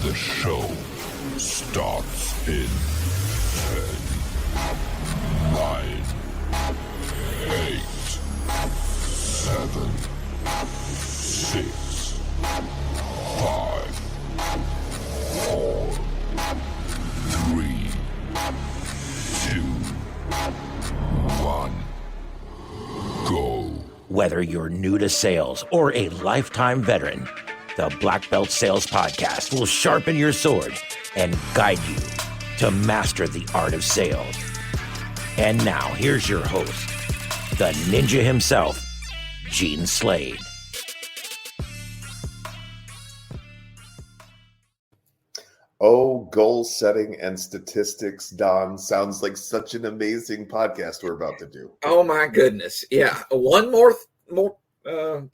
The show starts in 10, 9, 8, 7, 6, 5, 4, 3, 2, 1, go. Whether you're new to sales or a lifetime veteran, the Blackbelt Sales Podcast will sharpen your sword and guide you to master the art of sales. And now, here's your host, the ninja himself, Gene Slade. Oh, goal setting and statistics, Don. Sounds like such an amazing podcast we're about to do. Oh, my goodness. Yeah. One more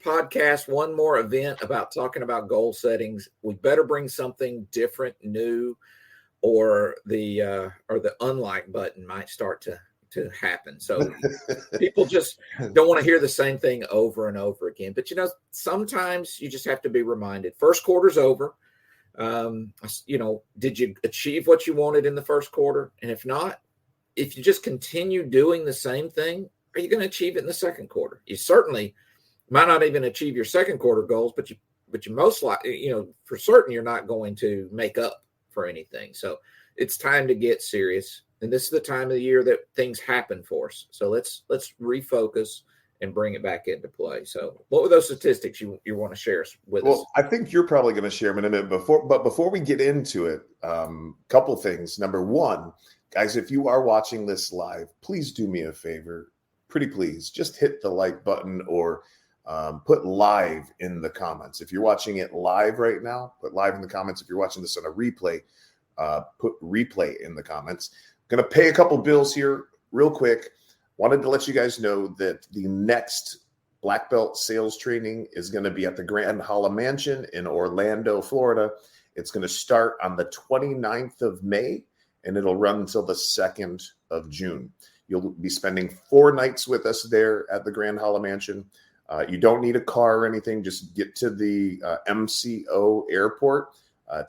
podcast, one more event about talking about goal settings. We better bring something different, new, or the unlike button might start to happen. So people just don't want to hear the same thing over and over again. But, sometimes you just have to be reminded. First quarter's over. Did you achieve what you wanted in the first quarter? And if not, if you just continue doing the same thing, are you going to achieve it in the second quarter? You certainly might not even achieve your second quarter goals, but you most likely, for certain, you're not going to make up for anything. So it's time to get serious. And this is the time of the year that things happen for us. So let's refocus and bring it back into play. So what were those statistics you want to share with us? Well, I think you're probably going to share them in a minute. Before we get into it, couple things. Number one, guys, if you are watching this live, please do me a favor. Pretty please, just hit the like button or put live in the comments. If you're watching it live right now, put live in the comments. If you're watching this on a replay, put replay in the comments. Going to pay a couple bills here real quick. Wanted to let you guys know that the next Black Belt sales training is going to be at the Grand Hala Mansion in Orlando, Florida. It's going to start on the 29th of May, and it'll run until the 2nd of June. You'll be spending 4 nights with us there at the Grand Hala Mansion. You don't need a car or anything. Just get to the MCO airport.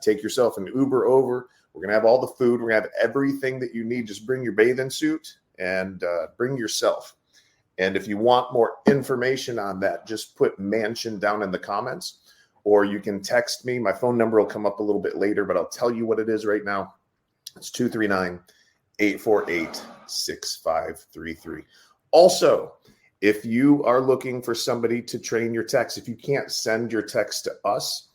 Take yourself an Uber over. We're going to have all the food. We're going to have everything that you need. Just bring your bathing suit and bring yourself. And if you want more information on that, just put mansion down in the comments, or you can text me. My phone number will come up a little bit later, but I'll tell you what it is right now. It's 239-848-6533. Also, if you are looking for somebody to train your text, if you can't send your text to us,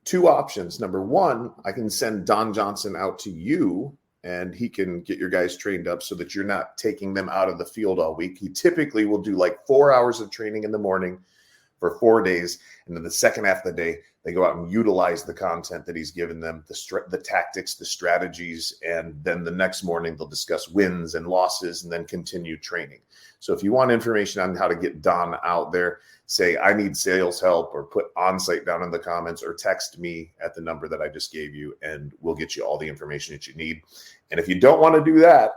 2 options. Number one, I can send Don Johnson out to you, and he can get your guys trained up so that you're not taking them out of the field all week. He typically will do like 4 hours of training in the morning for 4 days. And then the second half of the day, they go out and utilize the content that he's given them, the tactics, the strategies. And then the next morning, they'll discuss wins and losses and then continue training. So if you want information on how to get Don out there, say, I need sales help, or put on-site down in the comments, or text me at the number that I just gave you, and we'll get you all the information that you need. And if you don't want to do that,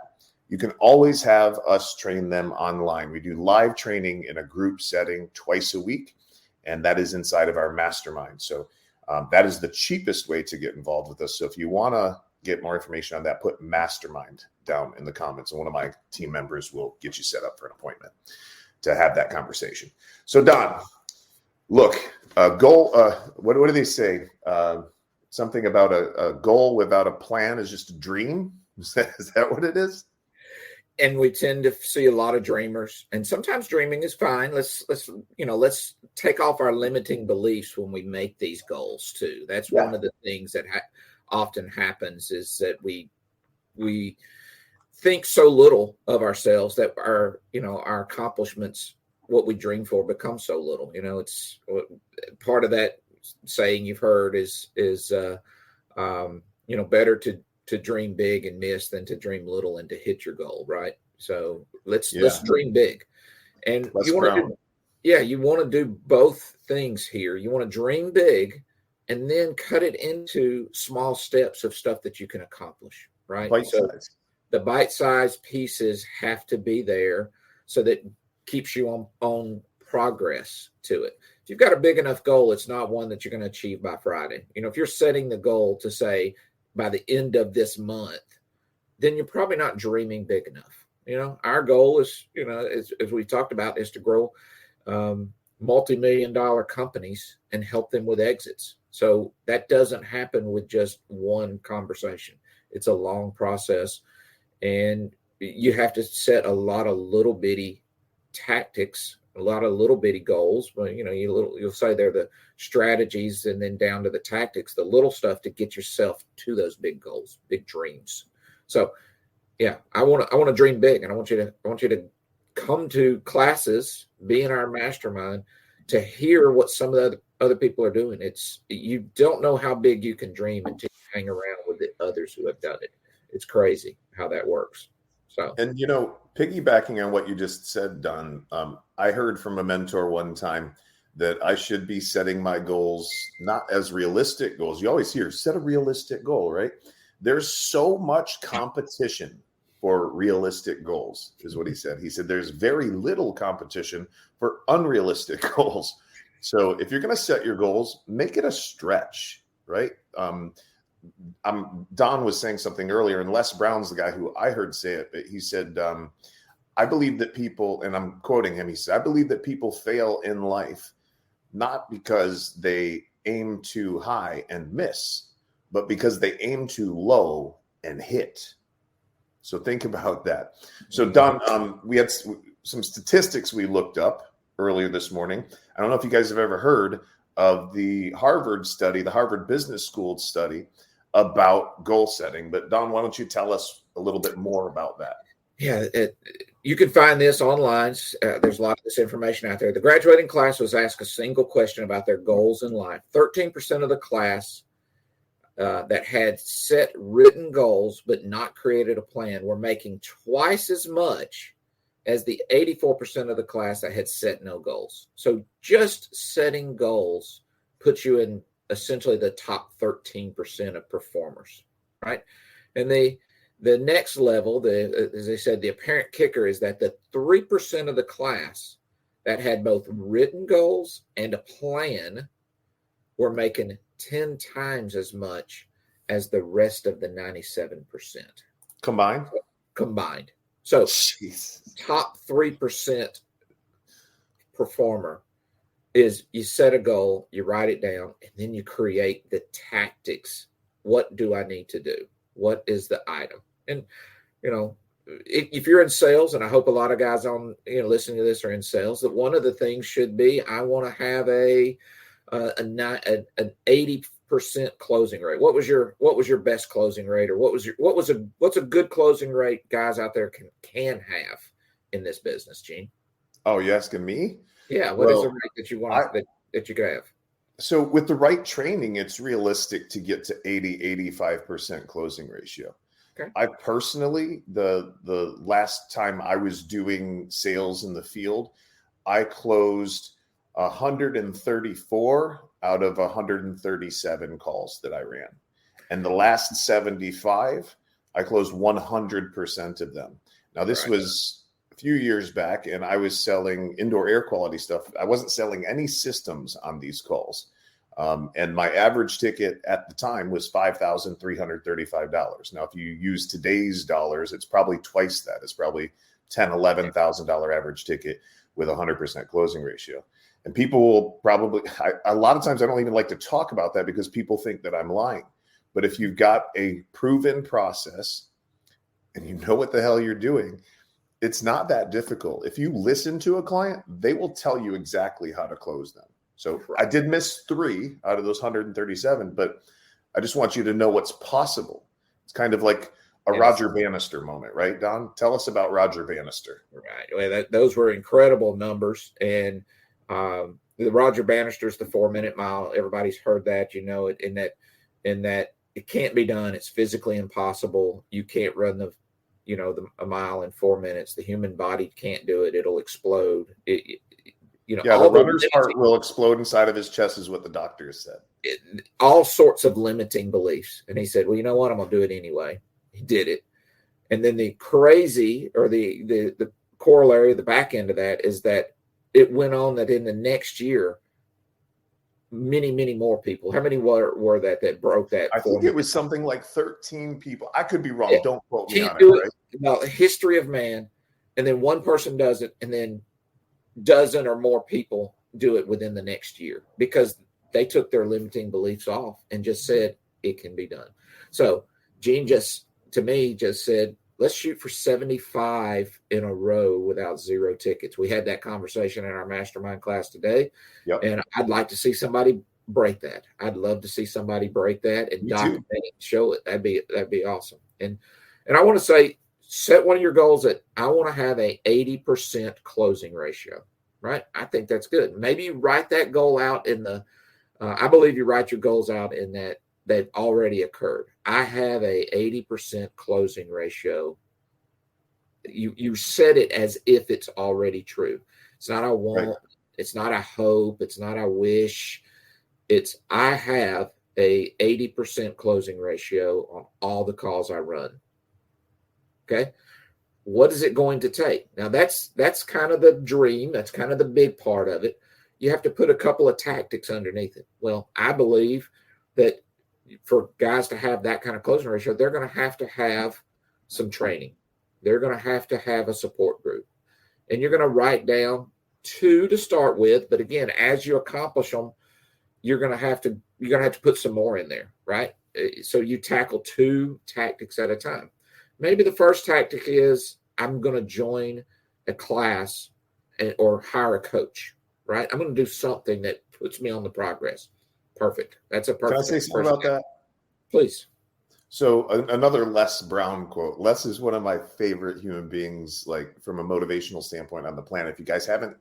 you can always have us train them online. We do live training in a group setting twice a week, and that is inside of our mastermind. So that is the cheapest way to get involved with us. So if you want to get more information on that, put mastermind down in the comments, and one of my team members will get you set up for an appointment to have that conversation. So Don, look, goal. What do they say? Something about a goal without a plan is just a dream. Is that what it is? And we tend to see a lot of dreamers, and sometimes dreaming is fine. Let's take off our limiting beliefs when we make these goals too. That's one of the things that often happens, is that we think so little of ourselves that our accomplishments, what we dream for, become so little. It's part of that saying you've heard is better to dream big and miss than to dream little and to hit your goal. Right. So let's dream big. And you want to do both things here. You want to dream big and then cut it into small steps of stuff that you can accomplish. Right. The bite-sized pieces have to be there, so that keeps you on progress to it. If you've got a big enough goal, it's not one that you're going to achieve by Friday. If you're setting the goal to say by the end of this month, then you're probably not dreaming big enough. Our goal is, as we talked about, is to grow multi-million-dollar companies and help them with exits. So that doesn't happen with just one conversation. It's a long process, and you have to set a lot of little bitty tactics, a lot of little bitty goals. But you'll say they're the strategies, and then down to the tactics, the little stuff to get yourself to those big goals, big dreams. So, yeah, I want to dream big, and I want you to come to classes, be in our mastermind, to hear what some of the other people are doing. You don't know how big you can dream until you hang around with the others who have done it. It's crazy how that works. So, and piggybacking on what you just said, Don, I heard from a mentor one time that I should be setting my goals not as realistic goals. You always hear set a realistic goal, right? There's so much competition for realistic goals, is what he said. He said there's very little competition for unrealistic goals. So if you're going to set your goals, make it a stretch, right? Don was saying something earlier, and Les Brown's the guy who I heard say it, but he said, I believe that people, and I'm quoting him, he said, I believe that people fail in life not because they aim too high and miss, but because they aim too low and hit. So think about that. So Don, we had some statistics we looked up earlier this morning. I don't know if you guys have ever heard of the Harvard study, the Harvard Business School study about goal setting. But Don, why don't you tell us a little bit more about that? Yeah, you can find this online. There's a lot of this information out there. The graduating class was asked a single question about their goals in life. 13% of the class that had set written goals but not created a plan were making twice as much as the 84% of the class that had set no goals. So just setting goals puts you in essentially the top 13% of performers, right? And the next level, as I said, the apparent kicker is that the 3% of the class that had both written goals and a plan were making 10 times as much as the rest of the 97%. Combined. So Jeez. Top 3% performer is you set a goal, you write it down, and then you create the tactics. What do I need to do? What is the item? And, if you're in sales, and I hope a lot of guys on, listening to this are in sales, that one of the things should be, I want to have an 80% closing rate. What was your best closing rate, or what's a good closing rate guys out there can have in this business, Gene? Oh, you asking me? Yeah. What is the rate that you want that you could have? So with the right training, it's realistic to get to 80-85% closing ratio. Okay. I personally, the last time I was doing sales in the field, I closed 134 out of 137 calls that I ran. And the last 75, I closed 100% of them. Now, this was a few years back, and I was selling indoor air quality stuff. I wasn't selling any systems on these calls. And my average ticket at the time was $5,335. Now, if you use today's dollars, it's probably twice that. It's probably $10,000, $11,000 average ticket with 100% closing ratio. And people will probably, a lot of times I don't even like to talk about that because people think that I'm lying. But if you've got a proven process and you know what the hell you're doing, it's not that difficult. If you listen to a client, they will tell you exactly how to close them. So I did miss 3 out of those 137, but I just want you to know what's possible. It's kind of like a Roger Bannister moment, right, Don? Tell us about Roger Bannister. Right. Well, those were incredible numbers. And the Roger Bannister's the 4-minute mile. Everybody's heard that, it, in that it can't be done. It's physically impossible. You can't run a mile in 4 minutes. The human body can't do it. It'll explode. The runner's heart will explode inside of his chest is what the doctors said. All sorts of limiting beliefs. And he said, well, you know what? I'm going to do it anyway. He did it. And then the crazy, or the corollary, the back end of that is that it went on that in the next year, many more people. How many were that broke that? I think it was something like 13 people. I could be wrong. Yeah. Don't quote me Can't on do it. it Right? about the history of man, and then one person does it, and then dozen or more people do it within the next year because they took their limiting beliefs off and just said it can be done. So Gene just said, let's shoot for 75 in a row without 0 tickets. We had that conversation in our mastermind class today. Yep. And I'd like to see somebody break that. I'd love to see somebody break that and document it, show it. That'd be awesome. And I want to say, set one of your goals that I want to have a 80% closing ratio, right? I think that's good. Maybe you write that goal out in the, I believe you write your goals out in that already occurred. I have a 80% closing ratio. You set it as if it's already true. It's not a want. Right. It's not a hope. It's not a wish. It's I have a 80% closing ratio on all the calls I run. Okay. What is it going to take? Now that's kind of the dream. That's kind of the big part of it. You have to put a couple of tactics underneath it. Well, I believe that for guys to have that kind of closing ratio, they're going to have some training. They're going to have a support group, and you're going to write down 2 to start with. But again, as you accomplish them, you're going to have to put some more in there, right? So you tackle 2 tactics at a time. Maybe the first tactic is I'm going to join a class or hire a coach, right? I'm going to do something that puts me on the progress. Perfect. That's a perfect. Can I say something about that? Please. So another Les Brown quote. Les is one of my favorite human beings, like from a motivational standpoint on the planet. If you guys haven't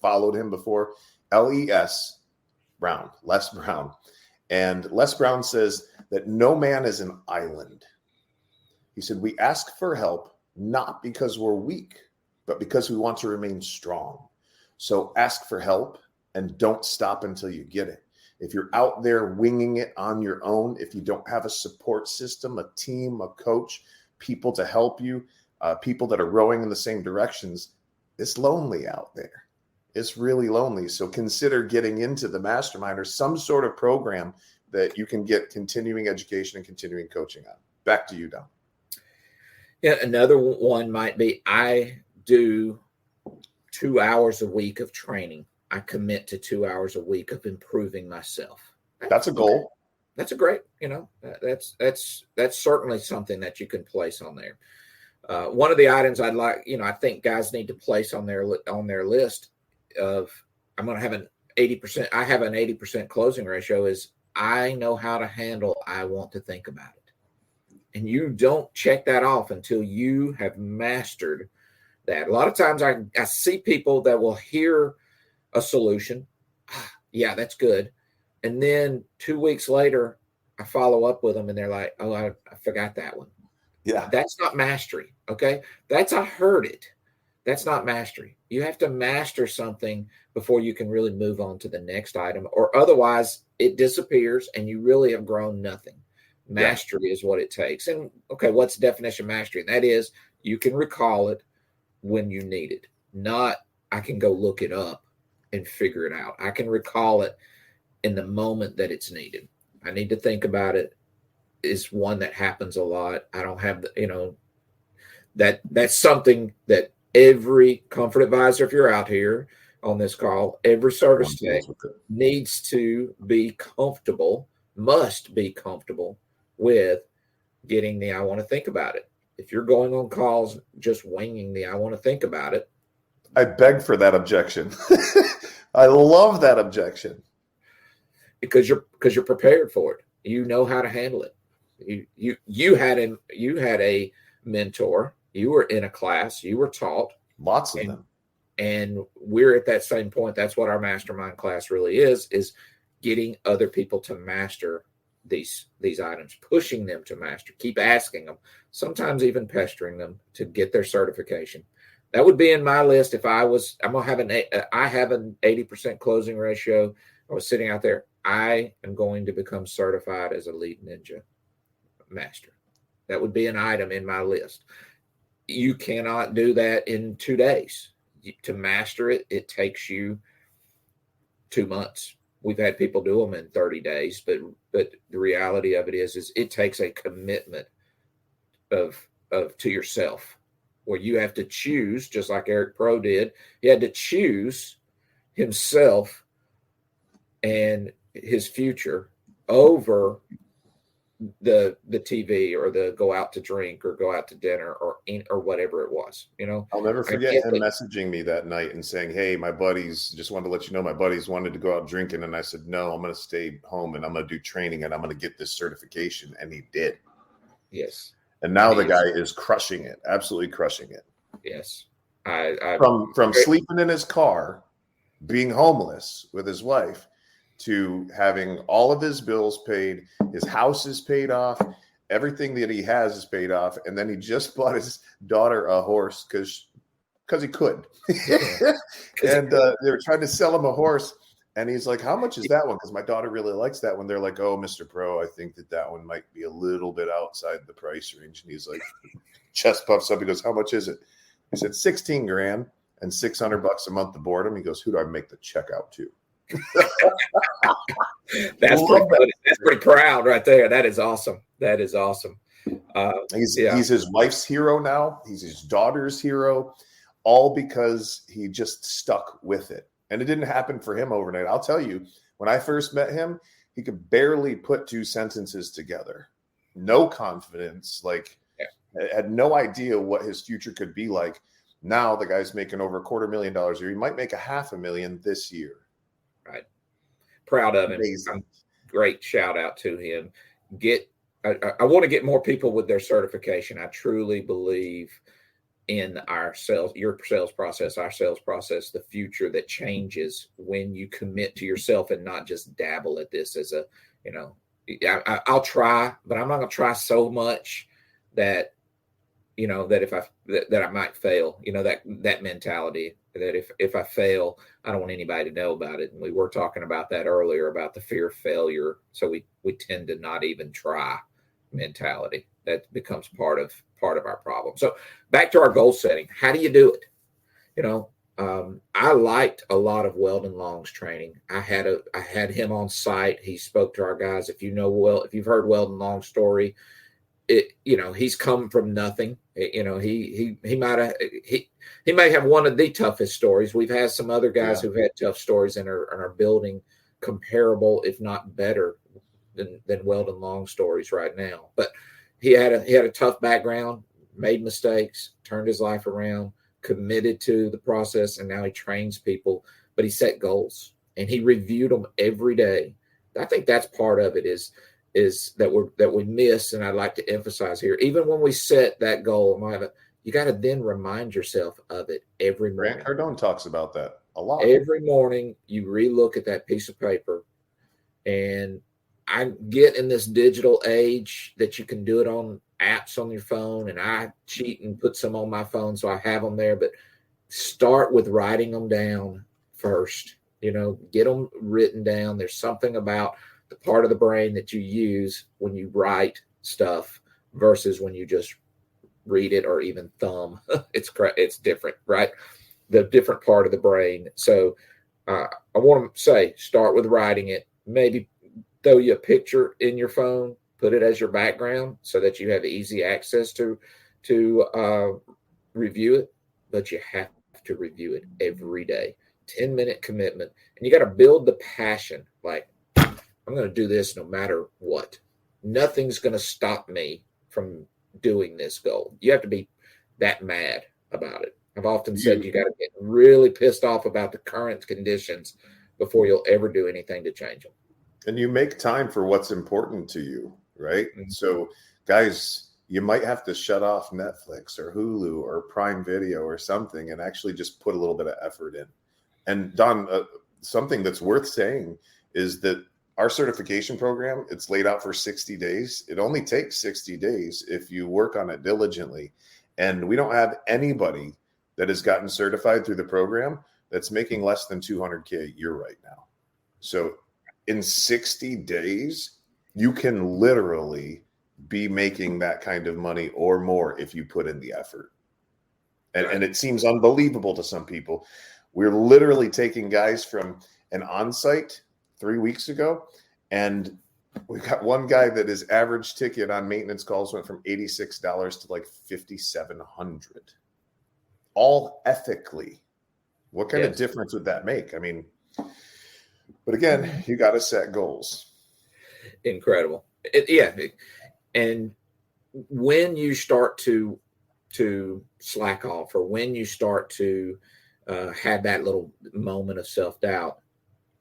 followed him before, Les Brown. And Les Brown says that no man is an island. He said, we ask for help, not because we're weak, but because we want to remain strong. So ask for help and don't stop until you get it. If you're out there winging it on your own, if you don't have a support system, a team, a coach, people to help you, people that are rowing in the same directions, it's lonely out there. It's really lonely. So consider getting into the mastermind or some sort of program that you can get continuing education and continuing coaching on. Back to you, Don. Yeah, another one might be I do 2 hours a week of training. I commit to 2 hours a week of improving myself. That's a goal. Okay. That's a great, that's certainly something that you can place on there. One of the items I'd like, I think guys need to place on their list of I'm going to have an 80%. I have an 80% closing ratio is I know how to handle. I want to think about it. And you don't check that off until you have mastered that. A lot of times I see people that will hear a solution. Yeah, that's good. And then 2 weeks later, I follow up with them and they're like, oh, I forgot that one. Yeah. That's not mastery. Okay. That's I heard it. That's not mastery. You have to master something before you can really move on to the next item, or otherwise it disappears and you really have grown nothing. Mastery is what it takes. And okay, what's the definition of mastery? And that is you can recall it when you need it. Not I can go look it up and figure it out. I can recall it in the moment that it's needed. I need to think about it is one that happens a lot. I don't have that's something that every comfort advisor, if you're out here on this call, every service tech needs to be comfortable, must be comfortable with getting the I want to think about it. If you're going on calls just winging the I want to think about it, I beg for that objection. I love that objection because you're prepared for it. You know how to handle it. You had a mentor. You were in a class. You were taught lots of them, and we're at that same point. That's what our mastermind class really is getting other people to master these items, pushing them to master, keep asking them, sometimes even pestering them to get their certification. That would be in my list. If I have an 80% closing ratio. I was sitting out there. I am going to become certified as a lead ninja master. That would be an item in my list. You cannot do that in 2 days. to master it, it takes you 2 months. We've had people do them in 30 days, but the reality of it is it takes a commitment of to yourself, where you have to choose, just like Eric Pro did. He had to choose himself and his future over the TV or the go out to drink or go out to dinner or whatever it was. I'll never forget him messaging me that night and saying, "Hey, my buddies, just wanted to let you know my buddies wanted to go out drinking." And I said, "No, I'm going to stay home and I'm going to do training and I'm going to get this certification." And he did. Yes. And now the guy is crushing it, absolutely crushing it. Yes. From sleeping in his car, being homeless with his wife, to having all of his bills paid, his house is paid off, everything that he has is paid off, and then he just bought his daughter a horse because he could. And they were trying to sell him a horse, and he's like, "How much is that one? Because my daughter really likes that one." They're like, "Oh, Mr. Pro, I think that one might be a little bit outside the price range." And he's like, chest puffs up. He goes, "How much is it?" He said, $16,000 and $600 a month to board him. He goes, "Who do I make the check out to?" That's pretty proud right there. That is awesome. That is awesome. He's his wife's hero now. He's his daughter's hero, all because he just stuck with it. And it didn't happen for him overnight. I'll tell you, when I first met him, he could barely put two sentences together. No confidence, had no idea what his future could be like. Now the guy's making over $250,000 a year. He might make $500,000 this year. Right. Proud of him. Amazing. Great shout out to him. I want to get more people with their certification. I truly believe in our sales process, the future that changes when you commit to yourself and not just dabble at this as I'll try, but I'm not going to try so much that, that I might fail, that mentality that if I fail, I don't want anybody to know about it. And we were talking about that earlier, about the fear of failure. So we tend to not even try mentality. That becomes part of our problem. So back to our goal setting. How do you do it? I liked a lot of Weldon Long's training. I had him on site. He spoke to our guys. If you've heard Weldon Long's story, he's come from nothing. He may have one of the toughest stories. We've had some other guys who've had tough stories and are building comparable, if not better, than Weldon Long stories right now. But he had a tough background, made mistakes, turned his life around, committed to the process, and now he trains people. But he set goals and he reviewed them every day. I think that's part of it is that we miss, and I'd like to emphasize here. Even when we set that goal, you got to then remind yourself of it every morning. Grant Cardone talks about that a lot. Every morning you relook at that piece of paper, and I get in this digital age that you can do it on apps on your phone, and I cheat and put some on my phone so I have them there. But start with writing them down first. Get them written down. There's something about the part of the brain that you use when you write stuff versus when you just read it or even thumb. It's different, right? The different part of the brain. So I want to say, start with writing it. Maybe throw you a picture in your phone, put it as your background so that you have easy access to review it. But you have to review it every day. 10-minute commitment. And you got to build the passion. Like, I'm going to do this no matter what. Nothing's going to stop me from doing this goal. You have to be that mad about it. I've often said you got to get really pissed off about the current conditions before you'll ever do anything to change them. And you make time for what's important to you, right? Mm-hmm. So, guys, you might have to shut off Netflix or Hulu or Prime Video or something and actually just put a little bit of effort in. And Don, something that's worth saying is that our certification program, it's laid out for 60 days. It only takes 60 days if you work on it diligently. And we don't have anybody that has gotten certified through the program that's making less than $200K a year right now. So in 60 days, you can literally be making that kind of money or more if you put in the effort. And it seems unbelievable to some people. We're literally taking guys from an on-site 3 weeks ago, and we've got one guy that his average ticket on maintenance calls went from $86 to like $5,700, all ethically. What kind of difference would that make? I mean, but again, you got to set goals. Incredible. And when you start to slack off, or when you start to have that little moment of self-doubt,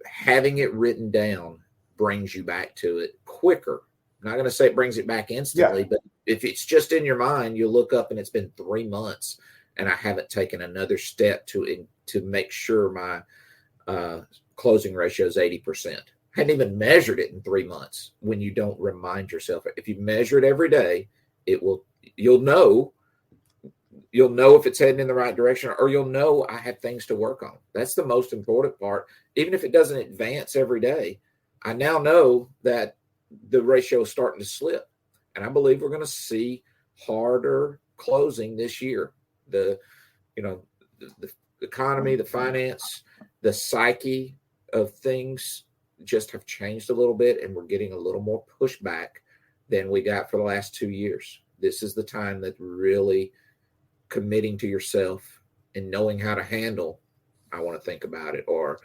having it written down brings you back to it quicker. I'm not going to say it brings it back instantly, but if it's just in your mind, you look up and it's been 3 months and I haven't taken another step to make sure my closing ratio is 80%. Hadn't even measured it in 3 months. When you don't remind yourself, if you measure it every day, you'll know if it's heading in the right direction, or you'll know I have things to work on. That's the most important part. Even if it doesn't advance every day, I now know that the ratio is starting to slip. And I believe we're going to see harder closing this year. The economy, the finance, the psyche of things just have changed a little bit, and we're getting a little more pushback than we got for the last 2 years. This is the time that really committing to yourself and knowing how to handle, I want to think about it, or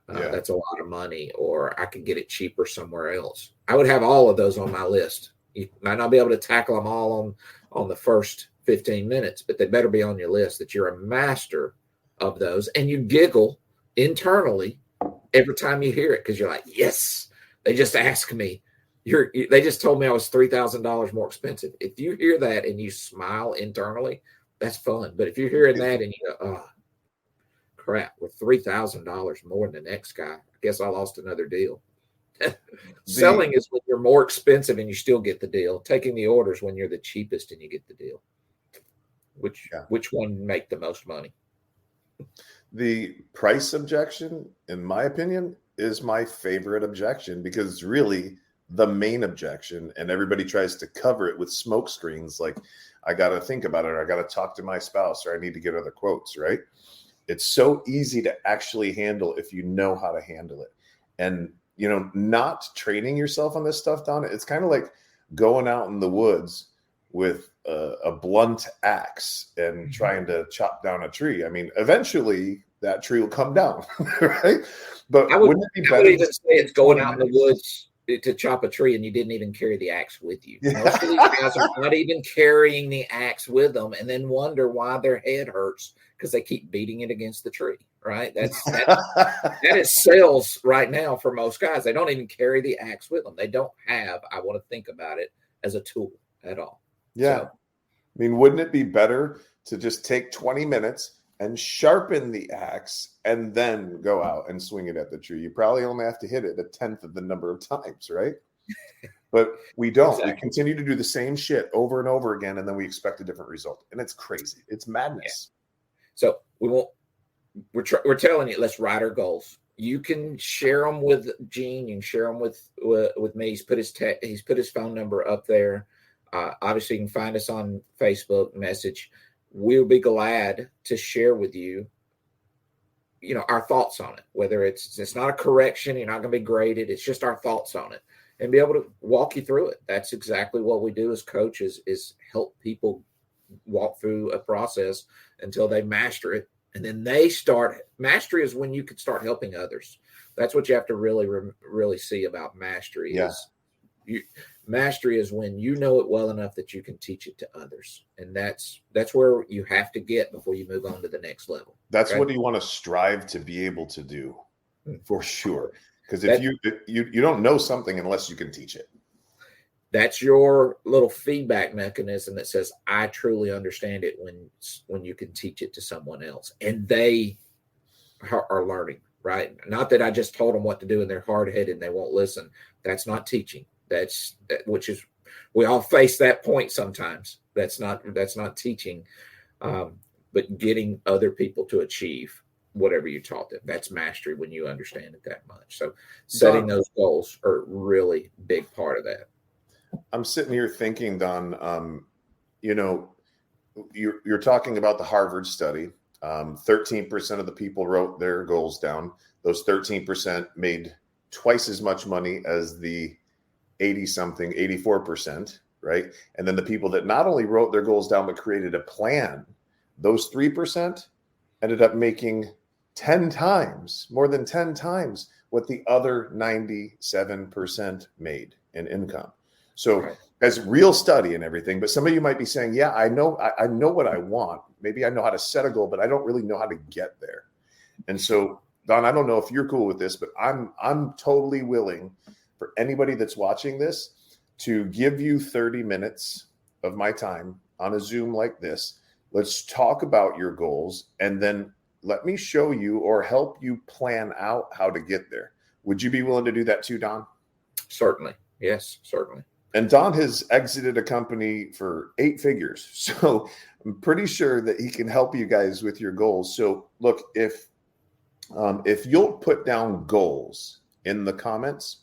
that's a lot of money, or I could get it cheaper somewhere else. I would have all of those on my list. You might not be able to tackle them all on the first 15 minutes, but they better be on your list, that you're a master of those. And you giggle internally every time you hear it, because you're like, yes, they just asked me. They just told me I was $3,000 more expensive. If you hear that and you smile internally, that's fun. But if you're hearing that and you go, oh, crap, we're $3,000 more than the next guy, I guess I lost another deal. Selling is when you're more expensive and you still get the deal. Taking the orders when you're the cheapest and you get the deal. Which one make the most money? The price objection, in my opinion, is my favorite objection, because it's really the main objection, and everybody tries to cover it with smoke screens like, I got to think about it, or I got to talk to my spouse, or I need to get other quotes, right? It's so easy to actually handle if you know how to handle it. And, not training yourself on this stuff, Don, it's kind of like going out in the woods with a blunt axe and trying to chop down a tree. I mean, eventually that tree will come down, right? But wouldn't it be better? I would even say it's going out in the woods to chop a tree and you didn't even carry the axe with you. Most of these guys are not even carrying the axe with them, and then wonder why their head hurts because they keep beating it against the tree, right? That is sales right now for most guys. They don't even carry the axe with them. They don't have, I want to think about it, as a tool at all. Yeah. So, I mean, wouldn't it be better to just take 20 minutes and sharpen the axe and then go out and swing it at the tree? You probably only have to hit it 1/10 of the number of times, right? But we don't. Exactly. We continue to do the same shit over and over again, and then we expect a different result. And it's crazy. It's madness. Yeah. So we're telling you, let's write our goals. You can share them with Gene. You can share them with me. He's put his phone number up there. Obviously, you can find us on Facebook, message. We'll be glad to share with you, our thoughts on it. Whether it's not a correction, you're not going to be graded. It's just our thoughts on it, and be able to walk you through it. That's exactly what we do as coaches: is help people walk through a process until they master it, and then they start. Mastery is when you can start helping others. That's what you have to really see about mastery. Yeah. Mastery is when you know it well enough that you can teach it to others. And that's where you have to get before you move on to the next level. That's what you want to strive to be able to do, for sure. Because if you don't know something unless you can teach it. That's your little feedback mechanism that says, I truly understand it when you can teach it to someone else. And they are learning, right? Not that I just told them what to do and they're hard-headed and they won't listen. That's not teaching. We all face that point sometimes. That's not teaching, but getting other people to achieve whatever you taught them. That's mastery when you understand it that much. So setting those goals are a really big part of that. I'm sitting here thinking, Don, you're talking about the Harvard study. 13% of the people wrote their goals down. Those 13% made twice as much money as the 84%, right? And then the people that not only wrote their goals down, but created a plan, those 3% ended up making 10 times, more than 10 times what the other 97% made in income. So as real study and everything, but some of you might be saying, yeah, I know what I want. Maybe I know how to set a goal, but I don't really know how to get there. And so, Don, I don't know if you're cool with this, but I'm totally willing for anybody that's watching this to give you 30 minutes of my time on a Zoom like this. Let's talk about your goals, and then let me show you or help you plan out how to get there. Would you be willing to do that too, Don? Certainly. Yes, certainly. And Don has exited a company for 8 figures. So I'm pretty sure that he can help you guys with your goals. So look, if you'll put down goals in the comments,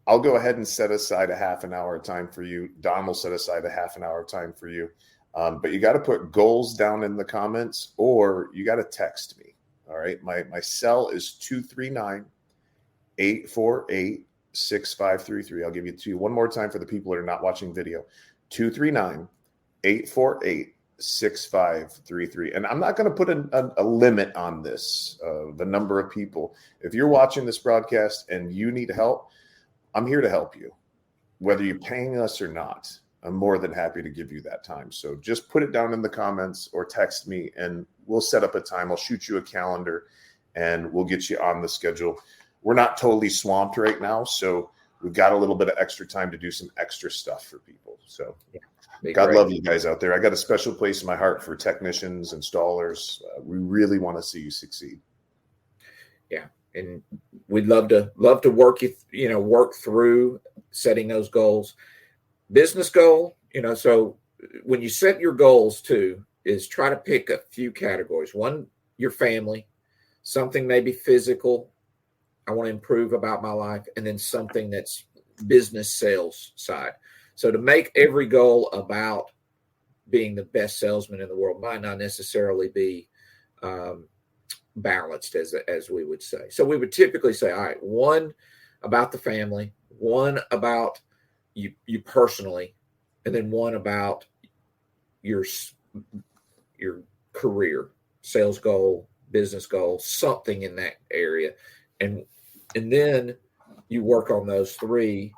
I'll go ahead and set aside a half an hour of time for you. Don will set aside a half an hour of time for you. But you got to put goals down in the comments, or you got to text me. All right. My cell is 239-848-6533. I'll give it to you one more time for the people that are not watching video. 239-848-6533. And I'm not going to put a limit on this, the number of people. If you're watching this broadcast and you need help, I'm here to help you, whether you're paying us or not. I'm more than happy to give you that time. So just put it down in the comments or text me, and we'll set up a time. I'll shoot you a calendar and we'll get you on the schedule. We're not totally swamped right now, so we've got a little bit of extra time to do some extra stuff for people. So God love you guys out there. I got a special place in my heart for technicians, installers. We really want to see you succeed. Yeah. And we'd love to work through setting those goals. Business goal, so when you set your goals too, is try to pick a few categories. One, your family, something maybe physical, I want to improve about my life, and then something that's business sales side. So to make every goal about being the best salesman in the world might not necessarily be balanced, as we would say. So we would typically say, all right, one about the family, one about you personally, and then one about your career, sales goal, business goal, something in that area. And then you work on those 3.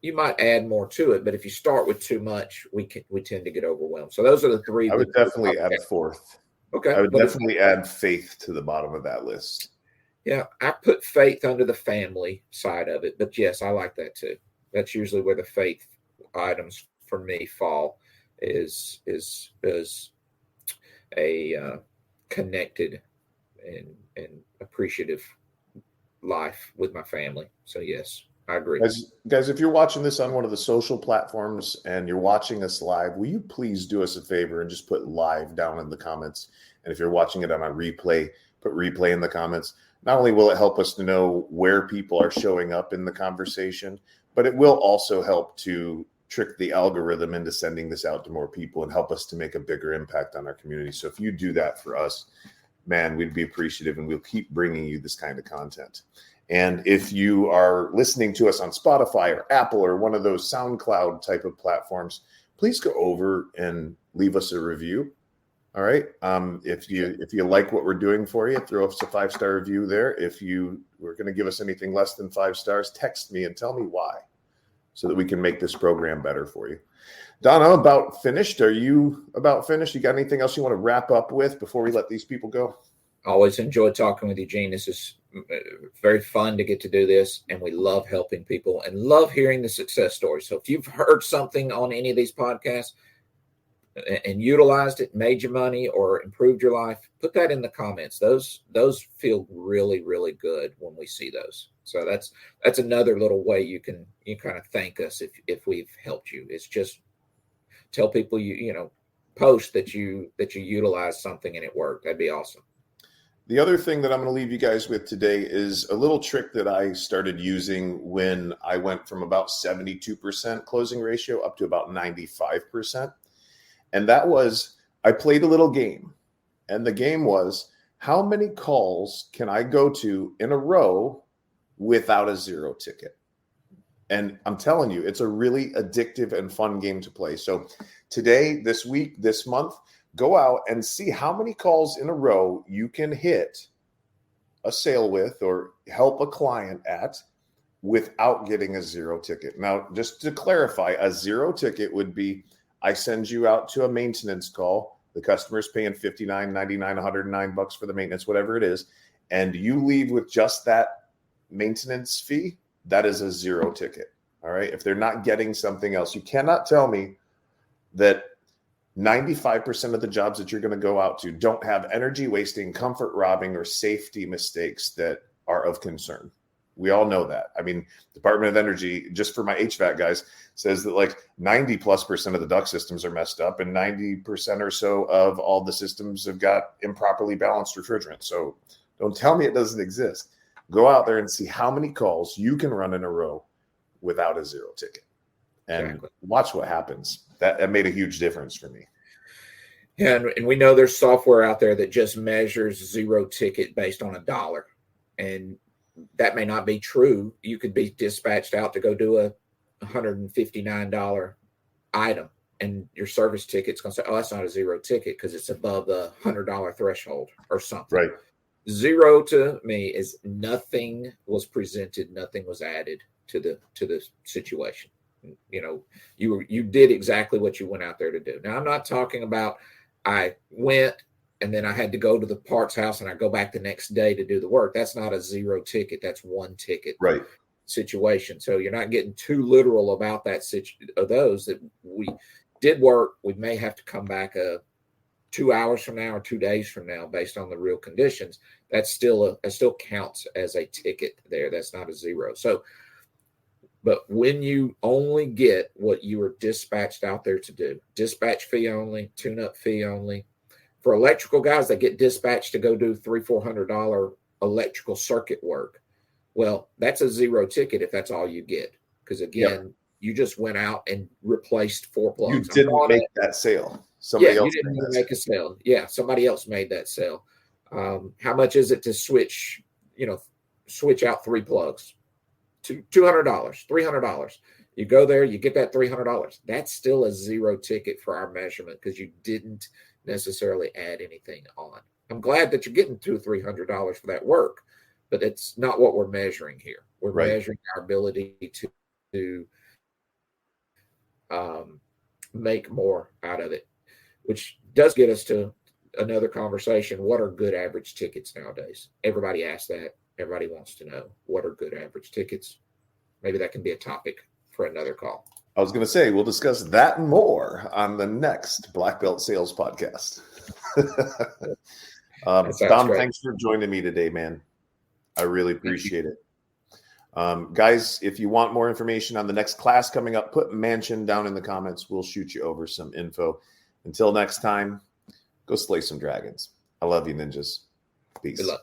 You might add more to it, but if you start with too much, we tend to get overwhelmed. So those are the 3. I would definitely add a 4th. Okay. I would definitely add faith to the bottom of that list. Yeah, I put faith under the family side of it, but yes, I like that too. That's usually where the faith items for me fall, is a connected and appreciative life with my family. So yes, I agree. Guys, if you're watching this on one of the social platforms and you're watching us live, will you please do us a favor and just put live down in the comments? And if you're watching it on a replay, put replay in the comments. Not only will it help us to know where people are showing up in the conversation, but it will also help to trick the algorithm into sending this out to more people and help us to make a bigger impact on our community. So if you do that for us, man, we'd be appreciative, and we'll keep bringing you this kind of content. And if you are listening to us on Spotify or Apple or one of those SoundCloud type of platforms, please go over and leave us a review. All right. If you like what we're doing for you, throw us a 5-star review there. If you were going to give us anything less than 5 stars, text me and tell me why, so that we can make this program better for you. Don, I'm about finished. Are you about finished? You got anything else you want to wrap up with before we let these people go? Always enjoy talking with you, Gene. This is very fun to get to do this, and we love helping people and love hearing the success stories. So if you've heard something on any of these podcasts and utilized it, made you money, or improved your life, put that in the comments. Those feel really, really good when we see those. So that's another little way you kind of thank us if we've helped you. It's just tell people post that you utilize something and it worked. That'd be awesome. The other thing that I'm going to leave you guys with today is a little trick that I started using when I went from about 72% closing ratio up to about 95%. And that was, I played a little game. And the game was, how many calls can I go to in a row without a zero ticket? And I'm telling you, it's a really addictive and fun game to play. So today, this week, this month, go out and see how many calls in a row you can hit a sale with or help a client at without getting a zero ticket. Now, just to clarify, a zero ticket would be, I send you out to a maintenance call. The customer's paying $59, $99, $109 for the maintenance, whatever it is. And you leave with just that maintenance fee. That is a zero ticket. All right. If they're not getting something else, you cannot tell me that 95% of the jobs that you're going to go out to don't have energy wasting, comfort robbing, or safety mistakes that are of concern. We all know that. I mean, Department of Energy, just for my HVAC guys, says that like 90+% of the duct systems are messed up and 90% or so of all the systems have got improperly balanced refrigerant. So don't tell me it doesn't exist. Go out there and see how many calls you can run in a row without a zero ticket and watch what happens. That made a huge difference for me. Yeah, and we know there's software out there that just measures zero ticket based on $1. And that may not be true. You could be dispatched out to go do a $159 item, and your service ticket's going to say, oh, that's not a zero ticket because it's above the $100 threshold or something. Right. Zero to me is nothing was presented, nothing was added to the situation. You know, you did exactly what you went out there to do. Now, I'm not talking about I went and then I had to go to the parts house and I go back the next day to do the work. That's not a zero ticket. That's one ticket situation. So you're not getting too literal about that of those that we did work. We may have to come back 2 hours from now or 2 days from now based on the real conditions. That still counts as a ticket there. That's not a zero. So, but when you only get what you were dispatched out there to do, dispatch fee only, tune-up fee only. For electrical guys, they get dispatched to go do $300-400 electrical circuit work. Well, that's a zero ticket if that's all you get. Because again, you just went out and replaced 4 plugs. You didn't make that sale. Somebody else you didn't make a sale. Yeah, somebody else made that sale. How much is it to switch out 3 plugs? $200, $300. You go there, you get that $300. That's still a zero ticket for our measurement because you didn't necessarily add anything on. I'm glad that you're getting $200 or $300 for that work, but it's not what we're measuring here. We're measuring our ability to make more out of it, which does get us to another conversation. What are good average tickets nowadays? Everybody asks that. Everybody wants to know what are good average tickets. Maybe that can be a topic for another call. I was going to say, we'll discuss that and more on the next Black Belt Sales Podcast. Dom, great. Thanks for joining me today, man. I really appreciate it. Guys, if you want more information on the next class coming up, put Mansion down in the comments. We'll shoot you over some info. Until next time, go slay some dragons. I love you, ninjas. Peace. Good luck.